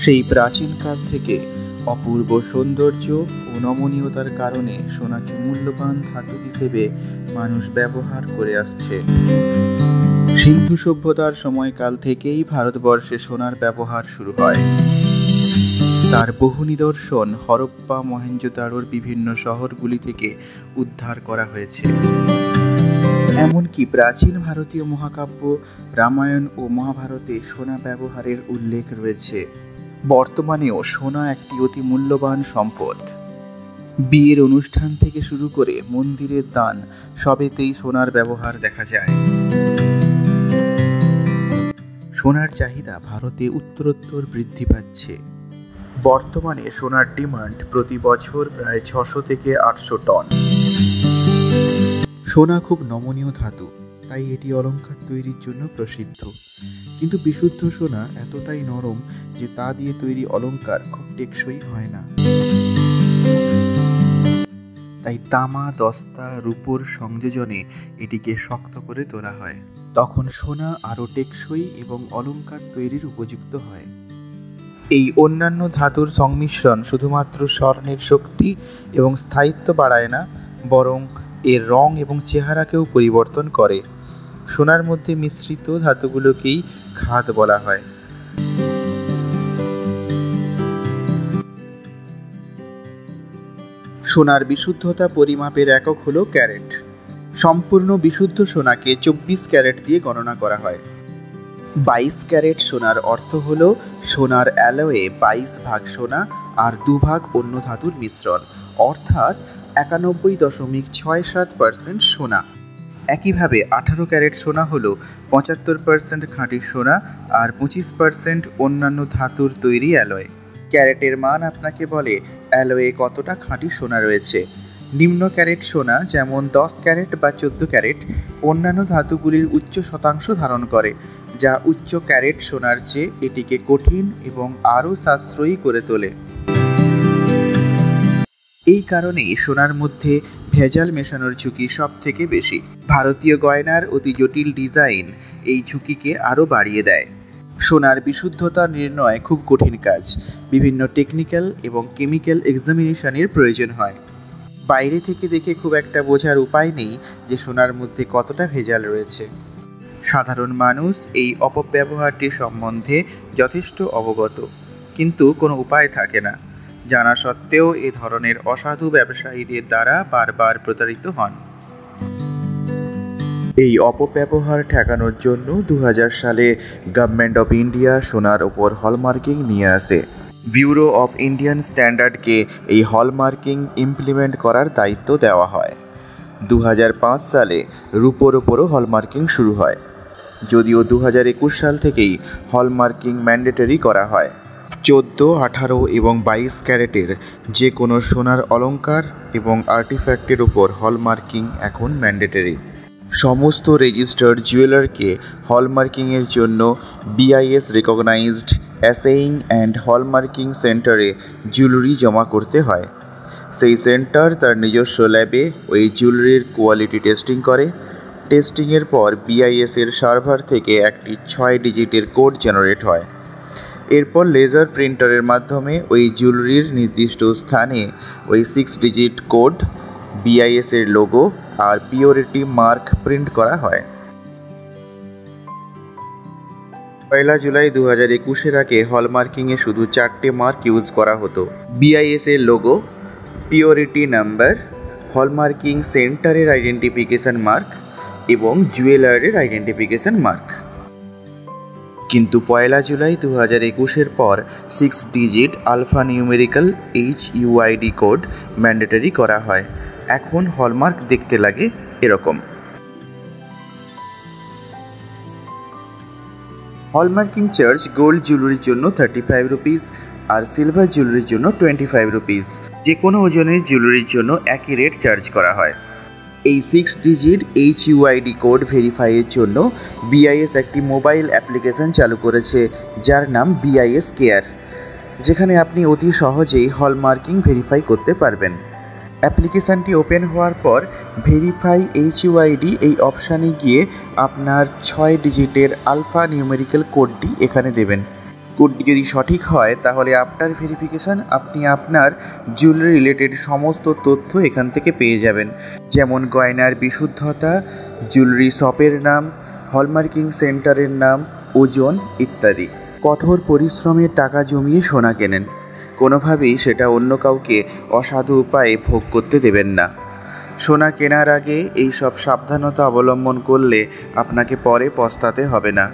সেই প্রাচীনকাল থেকে অপূর্ব সৌন্দর্য ও নমনীয়তার কারণে সোনাকে মূল্যবান ধাতু হিসেবে মানুষ ব্যবহার করে আসছে। সিন্ধু সভ্যতার সময়কাল থেকেই ভারতবর্ষে সোনার ব্যবহার শুরু হয়। তার বহু নিদর্শন হরপ্পা মহেঞ্জোদারোর বিভিন্ন শহরগুলি থেকে উদ্ধার করা হয়েছে। এমনকি প্রাচীন ভারতীয় মহাকাব্য রামায়ণ ও মহাভারতে সোনা ব্যবহারের উল্লেখ রয়েছে। বর্তমানেও সোনা একটি অতি মূল্যবান সম্পদ। বিয়ের অনুষ্ঠান থেকে শুরু করে মন্দিরের দান সবেতেই সোনার ব্যবহার দেখা যায়। সোনার চাহিদা ভারতে উত্তরোত্তর বৃদ্ধি পাচ্ছে। বর্তমানে সোনার ডিমান্ড প্রতি বছর প্রায় 600 থেকে 800 টন। সোনা খুব নমনীয় ধাতু, তাই এটি অলংকার তৈরির জন্য প্রসিদ্ধ। কিন্তু বিশুদ্ধ সোনা এতটাই নরম যে তা দিয়ে তৈরি অলংকার খুব টেকসই হয় না। তাই তামা, দস্তা, রূপোর সংযোজনে এটিকে শক্ত করে তোলা হয়। তখন সোনা আরও টেকসই এবং অলংকার তৈরির উপযুক্ত হয়। এই অন্যান্য ধাতুর সংমিশ্রণ শুধুমাত্র স্বর্ণের শক্তি এবং স্থায়িত্ব বাড়ায় না, বরং এর রং এবং চেহারাকেও পরিবর্তন করে। সোনার মধ্যে মিশ্রিত ধাতুগুলোকেই খাদ বলা হয়। সোনার বিশুদ্ধতা পরিমাপের একক হলো ক্যারেট। সম্পূর্ণ বিশুদ্ধ সোনাকে 24 ক্যারেট দিয়ে গণনা করা হয়। 22 ক্যারেট সোনার অর্থ হল সোনার অ্যালয়ে 22 ভাগ সোনা আর 2 ভাগ অন্য ধাতুর মিশ্রণ, অর্থাৎ 91.67% সোনা। একইভাবে 18 ক্যারেট সোনা হল 75% খাঁটি সোনা আর 25% অন্যান্য ধাতুর তৈরি অ্যালয়। ক্যারেটের মান আপনাকে বলে অ্যালয়ে কতটা খাঁটি সোনা রয়েছে। নিম্ন ক্যারেট সোনা যেমন 10 ক্যারেট বা 14 ক্যারেট অন্যান্য ধাতুগুলির উচ্চ শতাংশ ধারণ করে, যা উচ্চ ক্যারেট সোনার চেয়ে এটিকে কঠিন এবং আরও সাশ্রয়ী করে তোলে। এই কারণেই সোনার মধ্যে ভেজাল মেশানোর ঝুঁকি সব থেকে বেশি। ভারতীয় গয়নার অতি জটিল ডিজাইন এই ঝুঁকিকে আরও বাড়িয়ে দেয়। সোনার বিশুদ্ধতা নির্ণয় খুব কঠিন কাজ। বিভিন্ন টেকনিক্যাল এবং কেমিক্যাল এক্সামিনেশনের প্রয়োজন হয়। বাইরে থেকে দেখে খুব একটা বোঝার উপায় নেই যে সোনার মধ্যে কতটা ভেজাল রয়েছে। সাধারণ মানুষ এই অপব্যবহারটি সম্বন্ধে যথেষ্ট অবগত, কিন্তু কোনো উপায় থাকে না। জানা সত্ত্বেও এ ধরনের অসাধু ব্যবসায়ীদের দ্বারা বারবার প্রতারিত হন। এই অপব্যবহার ঠেকানোর জন্য 2000 সালে গভর্নমেন্ট অফ ইন্ডিয়া সোনার ওপর হলমার্কিং নিয়ে আসে। ব্যুরো অফ ইন্ডিয়ান স্ট্যান্ডার্ডকে এই হলমার্কিং ইমপ্লিমেন্ট করার দায়িত্ব দেওয়া হয়। 2005 সালে রূপোর ওপরও হলমার্কিং শুরু হয়, যদিও 2021 সাল থেকেই হলমার্কিং ম্যান্ডেটরি করা হয়। 14, 18 এবং 22 ক্যারেটের যে কোনো সোনার অলংকার এবং আর্টিফ্যাক্টের উপর হলমার্কিং এখন ম্যান্ডেটরি। সমস্ত রেজিস্টার্ড জুয়েলারকে হলমার্কিংয়ের জন্য BIS রেকগনাইজড অ্যাসেইং অ্যান্ড হলমার্কিং সেন্টারে জুয়েলারি জমা করতে হয়। সেই সেন্টার তার নিজস্ব ল্যাবে ওই জুয়েলারির কোয়ালিটি টেস্টিং করে। টেস্টিংয়ের পর BIS এর সার্ভার থেকে একটি 6 ডিজিটের কোড জেনারেট হয়। এরপর লেজার প্রিন্টারের মাধ্যমে ওই জুয়েলারির নির্দিষ্ট স্থানে ওই 6 ডিজিট কোড, BIS এর লোগো আর পিওরিটি মার্ক প্রিন্ট করা হয়। 1 জুলাই 2021 আগে হলমার্কিংয়ে শুধু 4টে মার্ক ইউজ করা হতো: BIS এর লোগো, পিওরিটি নাম্বার, হলমার্কিং সেন্টারের আইডেন্টিফিকেশন মার্ক এবং জুয়েলারের আইডেন্টিফিকেশন মার্ক। কিন্তু 1 জুলাই 2021 পর 6 digit alpha numerical HUID code mandatory করা হয়। এখন হলমার্ক দেখতে লাগে এরকম। হলমার্কিং চার্জ গোল্ড জুয়েলারির জন্য 35 রুপিস আর সিলভার জুয়েলারির জন্য 25 রুপিস। যে কোনো ওজনের জুয়েলারির জন্য একই রেট চার্জ করা হয়। এই 6 ডিজিট HUID কোড ভেরিফাইয়ের জন্য BIS একটি মোবাইল অ্যাপ্লিকেশন চালু করেছে, যার নাম BIS কেয়ার, যেখানে আপনি অতি সহজেই হলমার্কিং ভেরিফাই করতে পারবেন। অ্যাপ্লিকেশানটি ওপেন হওয়ার পর ভেরিফাই HUID এই অপশানে গিয়ে আপনার 6 ডিজিটের আলফা নিউমেরিক্যাল কোডটি এখানে দেবেন। কোডটি যদি সঠিক হয় তাহলে আফটার ভেরিফিকেশান আপনি আপনার জুয়েলারি রিলেটেড সমস্ত তথ্য এখান থেকে পেয়ে যাবেন, যেমন গয়নার বিশুদ্ধতা, জুয়েলারি শপের নাম, হলমার্কিং সেন্টারের নাম, ওজন ইত্যাদি। কঠোর পরিশ্রমের টাকা জমিয়ে সোনা কেনেন, কোনোভাবেই সেটা অন্য কাউকে অসাধু উপায়ে ভোগ করতে দেবেন না। সোনা কেনার আগে এই সব সাবধানতা অবলম্বন করলে আপনাকে পরে পস্তাতে হবে না।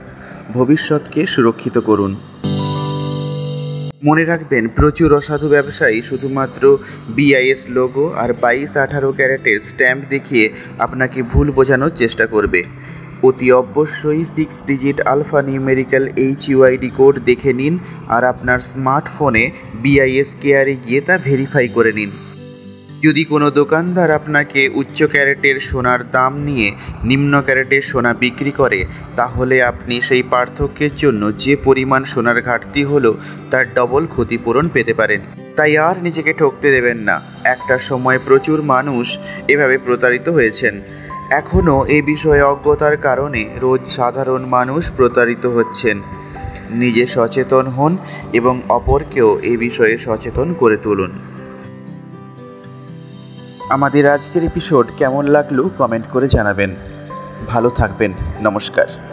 ভবিষ্যৎকে সুরক্ষিত করুন। মনে রাখবেন, প্রচুর অসাধু ব্যবসায়ী শুধুমাত্র BIS লোগো আর 22-18 ক্যারেটের স্ট্যাম্প দেখিয়ে আপনাকে ভুল বোঝানোর চেষ্টা করবে। অতি অবশ্যই 6 digit alpha numerical HUID code দেখে নিন আর আপনার স্মার্টফোনে BIS কেয়ারে গিয়ে তা ভেরিফাই করে নিন। যদি কোনো দোকানদার আপনাকে উচ্চ ক্যারেটের সোনার দাম নিয়ে নিম্ন ক্যারেটের সোনা বিক্রি করে, তাহলে আপনি সেই পার্থক্যের জন্য যে পরিমাণ সোনার ঘাটতি হলো তার ডবল ক্ষতিপূরণ পেতে পারেন। তাই আর নিজেকে ঠকতে দেবেন না। একটা সময় প্রচুর মানুষ এভাবে প্রতারিত হয়েছেন। এখনও এ বিষয়ে অজ্ঞতার কারণে রোজ সাধারণ মানুষ প্রতারিত হচ্ছেন। নিজে সচেতন হন এবং অপরকেও এ বিষয়ে সচেতন করে তুলুন। আমাদের আজকের এপিসোড কেমন লাগলো কমেন্ট করে জানাবেন। ভালো থাকবেন। নমস্কার।